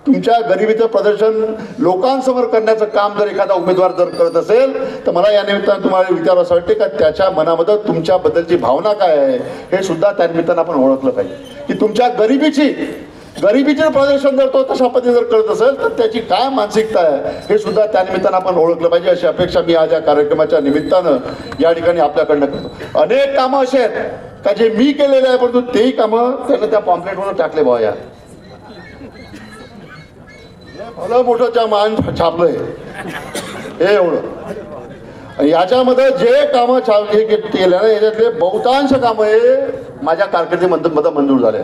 तुमच्या गरिबीचं प्रदर्शन लोकांसमोर करण्याचं काम जर एखादा उमेदवार जर करत असेल, तर मला या निमित्तानं तुम्हाला विचारावं असं वाटते का त्याच्या मनामध्ये तुमच्याबद्दलची भावना काय आहे हे सुद्धा त्या निमित्तानं आपण ओळखलं पाहिजे. की तुमच्या गरिबीचे प्रदर्शन जर तो तशा पद्धतीने जर करत असेल तर त्याची काय मानसिकता आहे हे सुद्धा त्या निमित्तानं आपण ओळखलं पाहिजे, अशी अपेक्षा मी आज या कार्यक्रमाच्या निमित्तानं या ठिकाणी आपल्याकडनं करतो. अनेक कामं असे आहेत का जे मी केलेले आहे, परंतु तेही कामं त्यानं त्या पॉम्पलेटवर टाकले भावा. या भलं मोठं मान छापलंय हे एवढं. याच्यामध्ये जे कामं केले ना, याच्यातले बहुतांश कामं हे माझ्या कारकिर्दीमध्ये मंजूर झाले.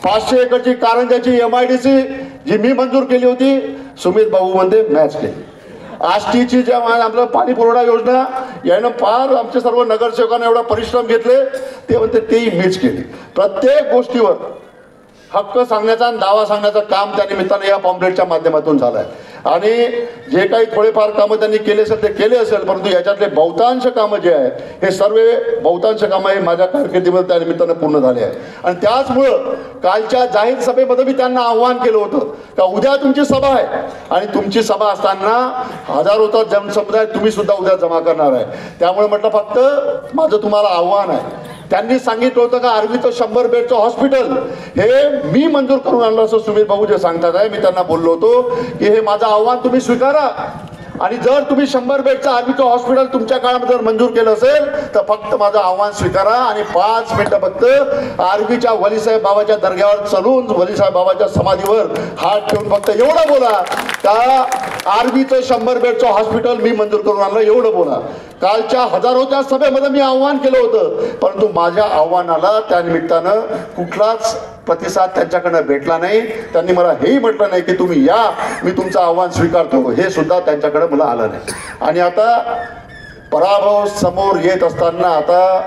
500 एकरची कारंजाची MIDC जी मी मंजूर केली होती, सुमित बाबू मध्ये मॅच केली. आष्टीची ज्या आपलं पाणी पुरवठा योजना यानं फार आमचे सर्व नगरसेवकांना एवढा परिश्रम घेतले, ते म्हणते तेही मीच केली. प्रत्येक गोष्टीवर हक्क सांगण्याचा आणि दावा सांगण्याचं काम त्या निमित्तानं या पॉम्पलेटच्या माध्यमातून झालं आहे. आणि जे काही थोडेफार कामं त्यांनी केले असेल ते केले असेल, परंतु याच्यातले बहुतांश कामं जे आहे हे सर्व बहुतांश कामं हे माझ्या कारकिर्दीमध्ये त्या निमित्तानं पूर्ण झाले आहे. आणि त्याचमुळं कालच्या जाहीर सभेमध्ये मी त्यांना आव्हान केलं होतं का उद्या तुमची सभा आहे आणि तुमची सभा असताना हजारोचा जनसमुदाय तुम्ही सुद्धा उद्या जमा करणार आहे. त्यामुळे म्हटलं फक्त माझं तुम्हाला आव्हान आहे. त्यांनी सांगितलं होतं का आर्वीचं 100 बेडचं हॉस्पिटल हे मी मंजूर करून आणलं असं सुमित बाबू जे सांगतात आहे. मी त्यांना बोललो होतो की हे माझं आव्हान तुम्ही स्वीकारा आणि जर तुम्ही 100 बेडचं आर्वीचं हॉस्पिटल तुमच्या काळामध्ये जर मंजूर केलं असेल तर फक्त माझं आव्हान स्वीकारा आणि 5 मिनिटं फक्त आर्वीच्या वलीसाहेब बाबाच्या दर्ग्यावर चलून वलीसाहेब बाबाच्या समाधीवर हात ठेवून फक्त एवढं बोला का आर्वीचं 100 बेडचं हॉस्पिटल मी मंजूर करून आणलं, एवढं बोला. कालच्या हजारोच्या सभेमध्ये मी आव्हान केलं होतं, परंतु माझ्या आव्हानाला त्या निमित्तानं कुठलाच प्रतिसाद त्यांच्याकडनं भेटला नाही. त्यांनी मला हेही म्हटलं नाही की तुम्ही या, मी तुमचं आव्हान स्वीकारतो, हे सुद्धा त्यांच्याकडे मला आलं नाही. आणि आता पराभव समोर येत असताना आता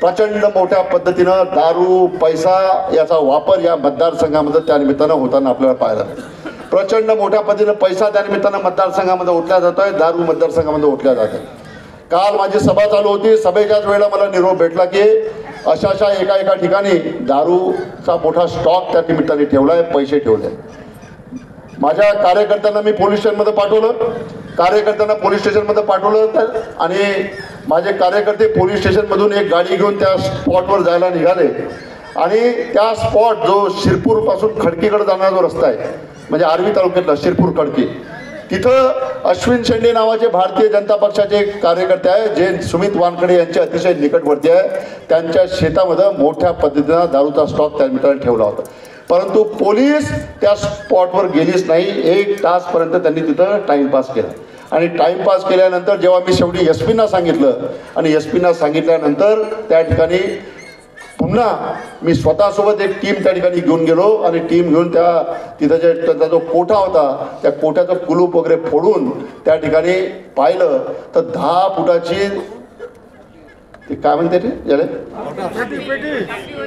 प्रचंड मोठ्या पद्धतीनं दारू, पैसा याचा वापर या मतदारसंघामध्ये त्या निमित्तानं होताना आपल्याला पाहायला मिळतं. प्रचंड मोठ्या पद्धतीनं पैसा त्या निमित्तानं मतदारसंघामध्ये उठल्या जातोय, दारू मतदारसंघामध्ये उठल्या जात आहे. काल माझी सभा चालू होती, सभेच्याच वेळेला मला निरोप भेटला की अशा एका ठिकाणी दारूचा मोठा स्टॉक त्या निमित्ताने ठेवलाय, पैसे ठेवले. माझ्या कार्यकर्त्यांना मी पोलीस स्टेशनमध्ये पाठवलं, आणि माझे कार्यकर्ते पोलीस स्टेशनमधून एक गाडी घेऊन त्या स्पॉटवर जायला निघाले. आणि त्या स्पॉट जो शिरपूर पासून खडकीकडे जाणारा जो रस्ता आहे, म्हणजे आर्वी तालुक्यातला शिरपूर खडकी, तिथं अश्विन शेंडे नावाचे भारतीय जनता पक्षाचे कार्यकर्ते आहे जे सुमित वानखडे यांचे अतिशय निकटवर्ती आहे. त्यांच्या शेतामध्ये मोठ्या पद्धतीनं दारूचा स्टॉक त्या निमित्ताने ठेवला होता, परंतु पोलीस त्या स्पॉटवर गेलीच नाही. 1 तासपर्यंत त्यांनी तिथं टाइमपास केला. आणि टाइमपास केल्यानंतर जेव्हा मी शेवटी SP सांगितलं आणि SP सांगितल्यानंतर त्या ठिकाणी पुन्हा मी स्वतःसोबत एक टीम त्या ठिकाणी घेऊन गेलो आणि टीम घेऊन तिथं जे त्यांचा जो कोठा होता त्या कोठ्याचं कुलूप वगैरे फोडून त्या ठिकाणी पाहिलं तर 10 फुटाची ते काय म्हणते ते याला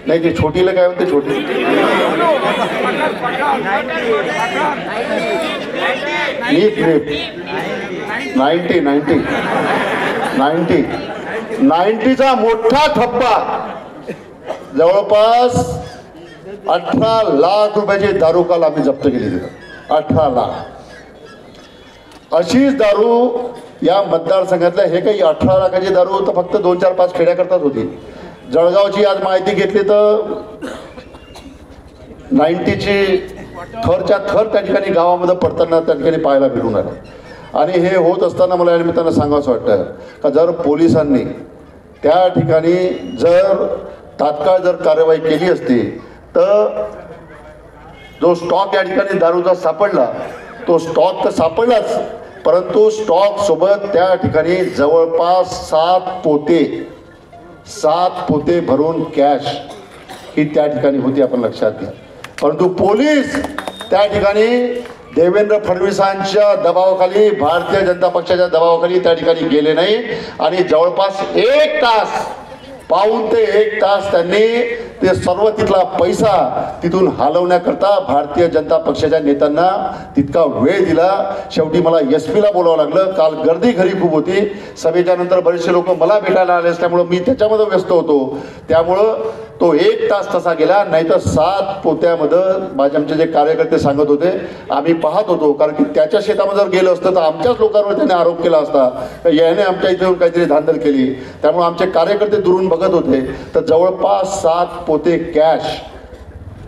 नाही, ते छोटीला काय म्हणते, छोटी 90चा मोठा थप्पा, जवळपास 18 लाख रुपयाची दारू काल आम्ही जप्त केली. 18 लाख अशीच दारू या मतदारसंघातल्या, हे काही 18 लाखाची दारू तर फक्त 2-4-5 खेड्याकरताच होती. जळगावची आज माहिती घेतली तर 90ची थरच्या थर त्या ठिकाणी गावामध्ये पडताना त्या ठिकाणी पाहायला भेटून आलं. आणि हे होत असताना मला या निमित्तानं सांगावंसं वाटतं का जर पोलिसांनी त्या ठिकाणी जर तात्काळ जर कार्यवाही केली असती तर जो स्टॉक या ठिकाणी दारूचा सापडला तो स्टॉक तर सापडलाच, परंतु स्टॉक सोबत त्या ठिकाणी जवळपास 7 पोते भरून कॅश ही त्या ठिकाणी होती, आपण लक्षात घ्या. परंतु पोलीस त्या ठिकाणी देवेंद्र फडणवीसांच्या दबावाखाली, भारतीय जनता पक्षाच्या दबावाखाली त्या ठिकाणी गेले नाही आणि जवळपास 1 तास, पाऊण ते 1 तास त्यांनी ते सर्व तिथला पैसा तिथून हलवण्याकरता भारतीय जनता पक्षाच्या नेत्यांना तितका वेळ दिला. शेवटी मला SP ला बोलावं लागलं. काल गर्दी घरी खूप होती, सभेच्या नंतर बरेचसे लोक मला भेटायला आले त्यामुळे मी त्याच्यामध्ये व्यस्त होतो, त्यामुळं तो 1 तास तसा गेला. नाहीतर 7 पोत्यामध्ये माझे आमचे जे कार्यकर्ते सांगत होते, आम्ही पाहत होतो, कारण की त्याच्या शेतामध्ये जर गेलं असतं तर आमच्याच लोकांवर त्याने आरोप केला असता याने आमच्या इथे येऊन काहीतरी धांदल केली. त्यामुळे आमचे कार्यकर्ते दुरून बघत होते. तर जवळपास 7 पोते कॅश.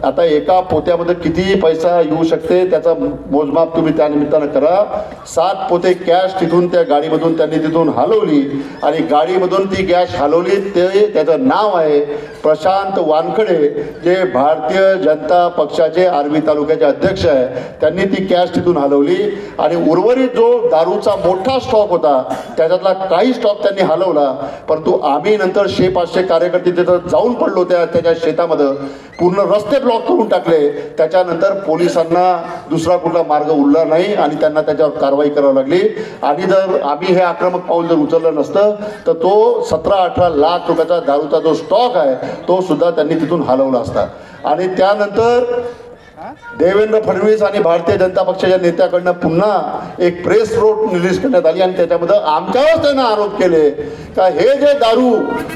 आता एका पोत्यामध्ये किती पैसा येऊ शकते त्याचा मोजमाप तुम्ही त्या निमित्तानं करा. 7 पोते कॅश तिथून त्या गाडीमधून त्यांनी तिथून हलवली आणि गाडीमधून ती कॅश हलवली. ते त्याचं नाव आहे प्रशांत वानखडे, जे भारतीय जनता पक्षाचे आर्वी तालुक्याचे अध्यक्ष आहे. त्यांनी ती कॅश तिथून हलवली आणि उर्वरित जो दारूचा मोठा स्टॉक होता त्याच्यातला काही स्टॉक त्यांनी हलवला. परंतु आम्ही नंतर 600-500 कार्यकर्ते तिथं जाऊन पडलो त्याच्या शेतामध्ये, पूर्ण रस्ते ब्लॉक करून टाकले. त्याच्यानंतर पोलिसांना दुसरा कुठला मार्ग उरला नाही आणि त्यांना त्याच्यावर कारवाई करावी लागली. आणि जर आम्ही हे आक्रमक पाऊल जर उचललं नसतं तर तो 17-18 लाख रुपयाचा दारूचा जो स्टॉक आहे तो सुद्धा त्यांनी तिथून हलवला असता. आणि त्यानंतर देवेंद्र फडणवीस आणि भारतीय जनता पक्षाच्या नेत्याकडनं पुन्हा एक प्रेस नोट रिलीज करण्यात आली आणि त्याच्यामध्ये आमच्यावर त्यांना आरोप केले का हे जे दारू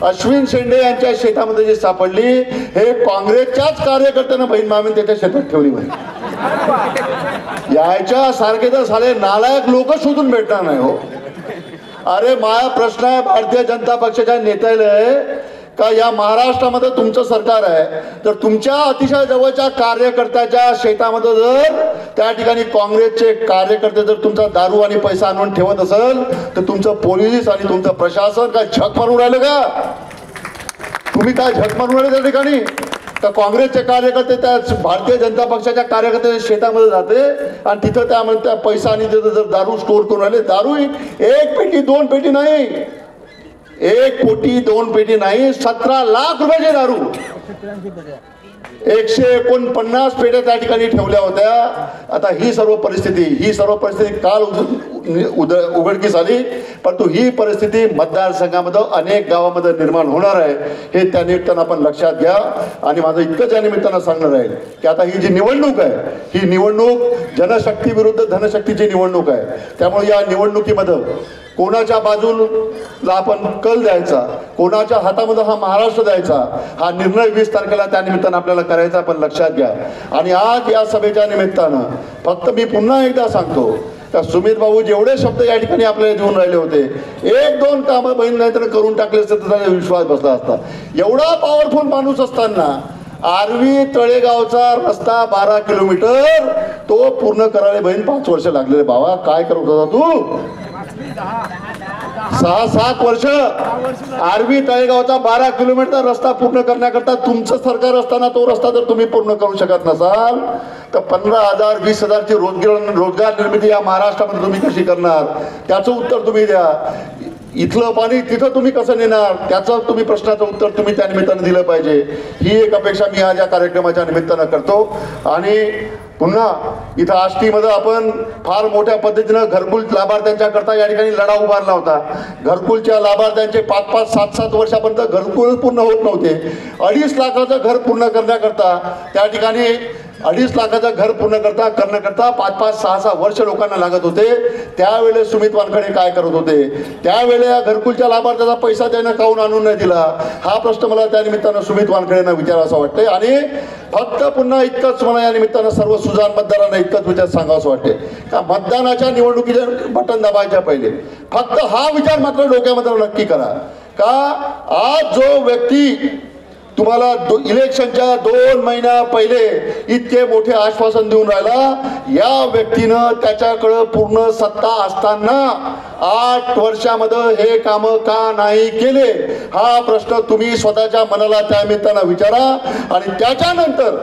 अश्विन शेंडे यांच्या शेतामध्ये जी सापडली हे काँग्रेसच्याच कार्यकर्त्यांना बहीण मामीन त्याच्या शेतात ठेवली म्हणे. याच्या सारखे तर साले नालायक लोक शोधून भेटणार नाही हो. अरे माझा प्रश्न आहे भारतीय जनता पक्षाच्या नेत्याला का या महाराष्ट्रामध्ये तुमचं सरकार आहे, तर तुमच्या अतिशय जवळच्या कार्यकर्त्याच्या शेतामध्ये जर त्या ठिकाणी काँग्रेसचे कार्यकर्ते जर तुमचा दारू आणि पैसा आणून ठेवत असेल तर तुमचं पोलीस आणि तुमचं प्रशासन काय झक मारून राहिलं का? तुम्ही काय झक मारून राहिले त्या ठिकाणी? तर काँग्रेसचे कार्यकर्ते त्या भारतीय जनता पक्षाच्या कार्यकर्त्याच्या शेतामध्ये जाते आणि तिथं त्या पैसा आणि तिथं जर दारू स्टोअर करून राहिले. दारू 1 पेटी 2 पेटी नाही, 1 कोटी 2 पेटी नाही, 17 लाख रुपयाची दारू 149 पेट्या त्या ठिकाणी ठेवल्या होत्या. आता ही सर्व परिस्थिती काल उघडकीस आली, परंतु ही परिस्थिती मतदारसंघामध्ये अनेक गावामध्ये निर्माण होणार आहे हे त्या निमित्तानं आपण लक्षात घ्या. आणि माझं इतकंच या निमित्तानं सांगणं राहील की आता ही जी निवडणूक आहे ही निवडणूक जनशक्ती विरुद्ध धनशक्तीची निवडणूक आहे. त्यामुळे या निवडणुकीमध्ये कोणाच्या बाजूला आपण कल द्यायचा, कोणाच्या हातामध्ये हा महाराष्ट्र द्यायचा, हा निर्णय 20 तारखेला त्या निमित्तानं आपल्याला करायचा, आपण लक्षात घ्या. आणि आज या सभेच्या निमित्तानं फक्त मी पुन्हा एकदा सांगतो का सुमित भाऊ जेवढे शब्द या ठिकाणी आपल्याला देऊन राहिले होते, 1-2 कामं बहीण नाही तर करून टाकले असते तर त्याचा विश्वास बसला असता. एवढा पॉवरफुल माणूस असताना आर्वी तळेगावचा रस्ता 12 किलोमीटर तो पूर्ण करायला बहीण 5 वर्ष लागलेले. बाबा काय करत होता तू? 6-7 वर्ष आर्वी तळेगावचा 12 किलोमीटर रस्ता पूर्ण करण्याकरता तुमचं सरकार असताना तो रस्ता जर तुम्ही पूर्ण करू शकत नसाल तर 15,000 20,000 ची रोजगार निर्मिती या महाराष्ट्रामध्ये तुम्ही कशी करणार? त्याचं उत्तर तुम्ही द्या. इथलं पाणी तिथं तुम्ही कसं नेणार त्याचं तुम्ही प्रश्नाचं उत्तर तुम्ही त्या निमित्तानं दिलं पाहिजे. ही एक अपेक्षा मी आज या कार्यक्रमाच्या निमित्तानं करतो. आणि पुन्हा इथं आष्टीमध्ये आपण फार मोठ्या पद्धतीनं घरकुल लाभार्थ्यांच्या करता या ठिकाणी लढा उभारला होता. घरकुलच्या लाभार्थ्यांचे 5-5 7-7 वर्षापर्यंत घरकुल पूर्ण होत नव्हते. 2.5 लाखाचं घर पूर्ण करण्याकरता त्या ठिकाणी 2.5 लाखाचं घर पूर्ण करण्याकरता 5-5 6-6 वर्ष लोकांना लागत होते. त्यावेळेस सुमित वानखडे काय करत होते? त्यावेळेला घरकुलच्या लाभार्थ्याचा पैसा त्यानं काऊन आणून नाही दिला? हा प्रश्न मला त्या निमित्तानं सुमित वानखडेंना विचारावं असं वाटतंय. आणि फक्त पुन्हा इतकंच मला या निमित्तानं सर्व सुजाण मतदारांना इतकंच विचार सांगावं असं वाटते का मतदानाच्या निवडणुकीचे बटन दाबायच्या पहिले फक्त हा विचार मात्र डोक्यामध्ये नक्की करा का आज जो व्यक्ती तुम्हाला इलेक्शनच्या 2 महिन्या पहिले इतके मोठे आश्वासन देऊन राहिला, या व्यक्तीनं त्याच्याकडे पूर्ण सत्ता असताना 8 वर्षामध्ये हे काम का नाही केले, हा प्रश्न तुम्ही स्वतःच्या मनाला त्या निमित्तानं विचारा. आणि त्याच्यानंतर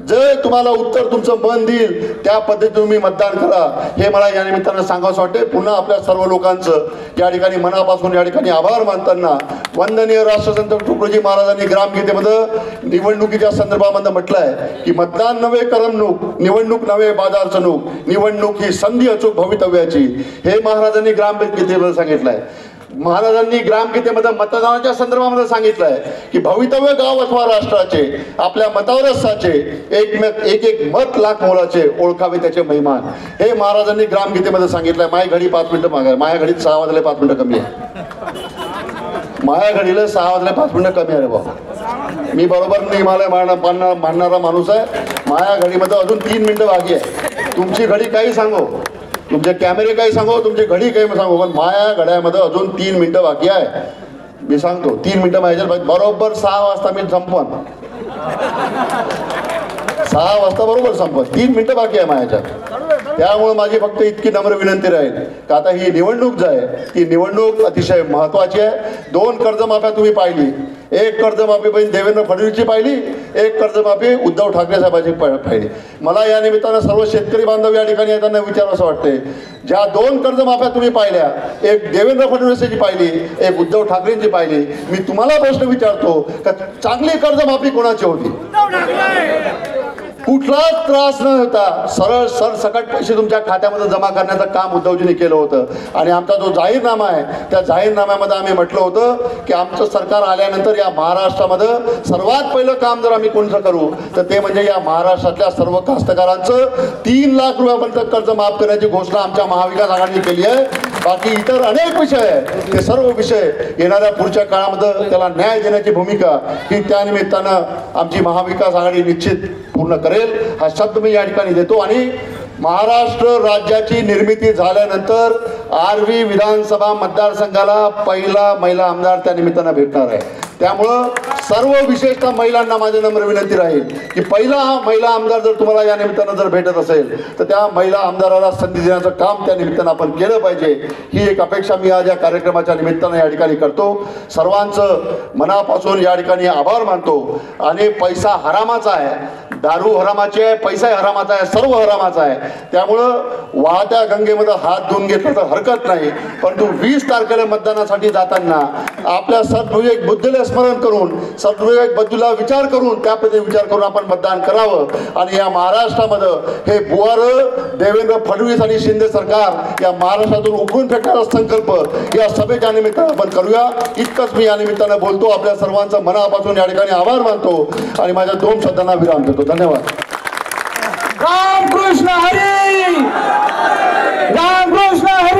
जर तुम्हाला उत्तर तुमचं मन देईल त्या पद्धतीने तुम्ही मतदान करा, हे मला या निमित्तानं सांगावंसं वाटते. पुन्हा आपल्या सर्व लोकांचं या ठिकाणी मनापासून या ठिकाणी आभार मानताना, वंदनीय राष्ट्रसंत तुकडोजी महाराजांनी ग्रामगीतेमध्ये निवडणुकीच्या संदर्भामध्ये म्हटलं आहे की मतदान नव्हे करमणूक, निवडणूक नव्हे बाजार चणूक, निवडणूक ही संधी अचूक भवितव्याची, हे महाराजांनी ग्रामगीतेमध्ये सांगितलं आहे. महाराजांनी ग्रामगीतेमध्ये मतदानाच्या संदर्भामध्ये सांगितलं आहे की भवितव्य गाव अथवा राष्ट्राचे आपल्या मतावरच साचे, एक एक मत लाख मोलाचे, ओळखावे त्याचे महिमान, हे महाराजांनी ग्रामगीतेमध्ये सांगितलंय. माझ्या घडी 5 मिनिटं मागे, माझ्या घडीत 6 वाजले 5 मिनिटं कमी आहे, माझ्या घडीला 6 वाजले 5 मिनिटं कमी आहे रे बाबा. मी बरोबर नियमालय मानणारा माणूस आहे. माझ्या घडीमध्ये अजून 3 मिनिटं बाकी आहे. तुमची घडी काही सांगो, तुमचे कॅमेरे काही सांगो, तुमची घडी काही सांगो, पण माझ्या घड्यामध्ये अजून 3 मिनिटं बाकी आहे. मी सांगतो 3 मिनिटं माझ्या बरोबर 6 वाजता मी संपन, 6 वाजता बरोबर संपन. 3 मिनिटं बाकी आहे माझ्याच्यात. त्यामुळे माझी फक्त इतकी नम्र विनंती राहील का आता ही निवडणूक जी आहे ती निवडणूक अतिशय महत्त्वाची आहे. 2 कर्जमाफ्या तुम्ही पाहिली, एक कर्जमाफी बहीण देवेंद्र फडणवीसची पाहिली, एक कर्जमाफी उद्धव ठाकरे साहेबांची पाहिली. मला या निमित्तानं सर्व शेतकरी बांधव या ठिकाणी येताना विचारावं वाटते, ज्या 2 कर्जमाफ्या तुम्ही पाहिल्या, एक देवेंद्र फडणवीसची पाहिली, एक उद्धव ठाकरेंची पाहिली, मी तुम्हाला प्रश्न विचारतो का चांगली कर्जमाफी कोणाची होती? कुठलाच त्रास न होता सरळ सरसकट पैसे तुमच्या खात्यामध्ये जमा करण्याचं काम उद्धवजींनी केलं होतं. आणि आमचा जो जाहीरनामा आहे त्या जाहीरनाम्यामध्ये आम्ही म्हटलं होतं की आमचं सरकार आल्यानंतर या महाराष्ट्रामध्ये सर्वात पहिलं काम जर आम्ही कोणतं करू तर ते म्हणजे या महाराष्ट्रातल्या सर्व कास्तकारांचं 3 लाख रुपयापर्यंत कर्ज माफ करण्याची घोषणा आमच्या महाविकास आघाडीने केली आहे. बाकी इतर अनेक विषय आहेत, ते सर्व विषय येणाऱ्या पुढच्या काळामध्ये त्याला न्याय देण्याची भूमिका ही त्या निमित्तानं आमची महाविकास आघाडी निश्चित पूर्ण करेल, हा शब्द मी या ठिकाणी देतो. आणि महाराष्ट्र राज्याची निर्मिती झाल्यानंतर आर्वी विधानसभा मतदारसंघाला पहिला महिला आमदार त्या निमित्तानं भेटणार आहे. त्यामुळं सर्व विशेषतः महिलांना माझी नम्र विनंती राहील की पहिला महिला आमदार जर तुम्हाला या निमित्तानं जर भेटत असेल तर त्या महिला आमदाराला संधी देण्याचं काम त्या निमित्तानं आपण केलं पाहिजे, ही एक अपेक्षा मी आज या कार्यक्रमाच्या निमित्तानं या ठिकाणी करतो. सर्वांचं मनापासून या ठिकाणी आभार मानतो. आणि पैसा हरामाचा आहे, दारू हरामाची आहे, पैसाही हरामाचा आहे, सर्व हरामाचा आहे. त्यामुळं वाहत्या गंगेमध्ये हात धुवून घेतलं तर हरकत नाही, परंतु 20 तारखेला मतदानासाठी जाताना आपल्या सद्विवेक बुद्धीला स्मरण करून, सद्विवेक बुद्धीला विचार करून, त्या पद्धतीने विचार करून आपण मतदान करावं. आणि या महाराष्ट्रामध्ये हे बुवार देवेंद्र फडणवीस आणि शिंदे सरकार या महाराष्ट्रातून उकळून फेकण्याचा संकल्प या सभेच्या निमित्तानं आपण करूया. इतकंच मी या निमित्तानं बोलतो. आपल्या सर्वांचं मनापासून या ठिकाणी आभार मानतो आणि माझ्या 2 शब्दांना विराम देतो. धन्यवाद. रामकृष्ण हरी, रामकृष्ण हरी.